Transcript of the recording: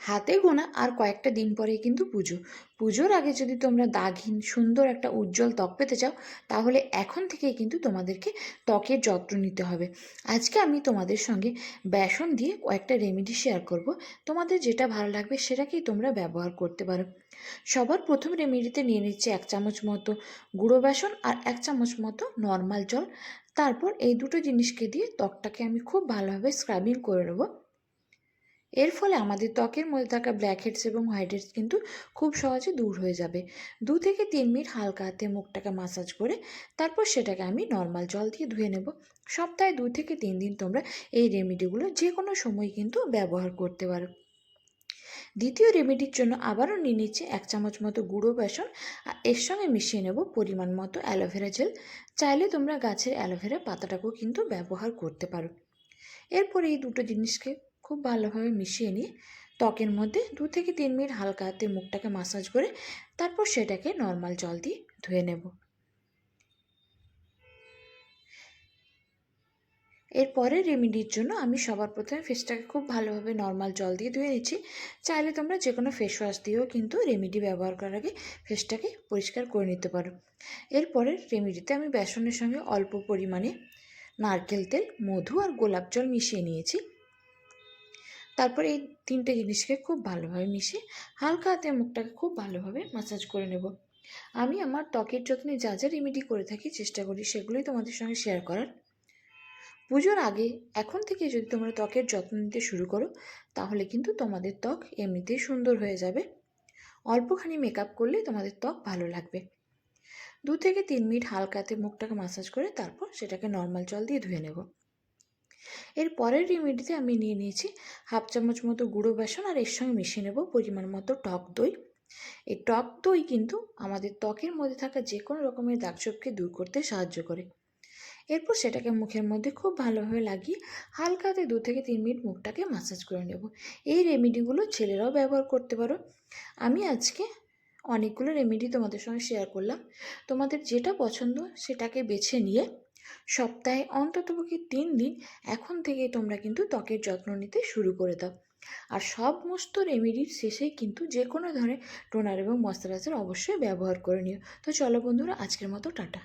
হাতে গোনা আর কয়েকটা দিন পরেই কিন্তু পুজো। পুজোর আগে যদি তোমরা দাগহীন সুন্দর একটা উজ্জ্বল ত্বক পেতে চাও, তাহলে এখন থেকেই কিন্তু তোমাদেরকে ত্বকের যত্ন নিতে হবে। আজকে আমি তোমাদের সঙ্গে বেসন দিয়ে কয়েকটা রেমেডি শেয়ার করব। তোমাদের যেটা ভালো লাগবে সেটাকেই তোমরা ব্যবহার করতে পারো। সবার প্রথম রেমেডিতে নিয়ে নিচ্ছে 1 চামচ মতো গুঁড়ো বেসন আর 1 চামচ মতো নর্মাল জল। তারপর এই দুটো জিনিসকে দিয়ে ত্বকটাকে আমি খুব ভালোভাবে স্ক্রাবিং করে নেবো। এর ফলে আমাদের ত্বকের মধ্যে থাকা ব্ল্যাক হেডস এবং হোয়াইট হেডস কিন্তু খুব সহজে দূর হয়ে যাবে। 2 থেকে 3 মিনিট হালকা হাতে মুখটাকে মাসাজ করে তারপর সেটাকে আমি নর্মাল জল দিয়ে ধুয়ে নেব। সপ্তাহে 2 থেকে 3 দিন তোমরা এই রেমেডিগুলো যে কোনো সময় কিন্তু ব্যবহার করতে পারো। দ্বিতীয় রেমেডির জন্য আবারও নিয়ে নিচ্ছে 1 চামচ মতো গুঁড়ো বেসন আর এর সঙ্গে মিশিয়ে নেব পরিমাণ মতো অ্যালোভেরা জেল। চাইলে তোমরা গাছের অ্যালোভেরা পাতাটাকেও কিন্তু ব্যবহার করতে পারো। এরপর এই দুটো জিনিসকে খুব ভালোভাবে মিশিয়ে নিয়ে ত্বকের মধ্যে 2 থেকে 3 মিনিট হালকা হাতে মুখটাকে মাসাজ করে তারপর সেটাকে নর্মাল জল দিয়ে ধুয়ে নেব। এর পরের রেমেডির জন্য আমি সবার প্রথমে ফেসটাকে খুব ভালোভাবে নর্মাল জল দিয়ে ধুয়ে নিচ্ছি। চাইলে তোমরা যে কোনো ফেস ওয়াশ দিয়েও কিন্তু রেমেডি ব্যবহার করার আগে ফেসটাকে পরিষ্কার করে নিতে পারো। এরপরের রেমেডিতে আমি বেসনের সঙ্গে অল্প পরিমাণে নারকেল তেল, মধু আর গোলাপ জল মিশিয়ে নিয়েছি। তারপর এই তিনটে জিনিসকে খুব ভালোভাবে মিশিয়ে হালকা হাতে মুখটাকে খুব ভালোভাবে মাসাজ করে নেব। আমি আমার ত্বকের যত্নে যা যা রেমেডি করে থাকি চেষ্টা করি সেগুলোই তোমাদের সঙ্গে শেয়ার করার। পুজোর আগে এখন থেকে যদি তোমরা ত্বকের যত্ন নিতে শুরু করো, তাহলে কিন্তু তোমাদের ত্বক এমনিতেই সুন্দর হয়ে যাবে। অল্পখানি মেকআপ করলে তোমাদের ত্বক ভালো লাগবে। 2 থেকে 3 মিনিট হালকা হাতে মুখটাকে মাসাজ করে তারপর সেটাকে নর্মাল জল দিয়ে ধুয়ে নেব। এর পরের রেমেডিতে আমি নিয়ে নিয়েছি 1/2 চামচ মতো গুঁড়ো বেসন আর এর সঙ্গে মিশিয়ে নেব পরিমাণ মতো টক দই। এই টক দই কিন্তু আমাদের ত্বকের মধ্যে থাকা যে কোনো রকমের দাগছোপকে দূর করতে সাহায্য করে। এরপর সেটাকে মুখের মধ্যে খুব ভালোভাবে লাগিয়ে হালকা হাতে 2 থেকে 3 মিনিট মুখটাকে মাসাজ করে নেব। এই রেমেডিগুলো ছেলেরাও ব্যবহার করতে পারো। আমি আজকে অনেকগুলো রেমেডি তোমাদের সঙ্গে শেয়ার করলাম। তোমাদের যেটা পছন্দ সেটাকে বেছে নিয়ে সপ্তাহে অন্ততপক্ষে 3 দিন এখন থেকে তোমরা কিন্তু ত্বকের যত্ন নিতে শুরু করে দাও। আর সমস্ত রেমেডির শেষেই কিন্তু যে কোনো ধরনের টোনার এবং ময়শ্চারাইজার অবশ্যই ব্যবহার করে নিও। তো চলো বন্ধুরা, আজকের মতো টাটা।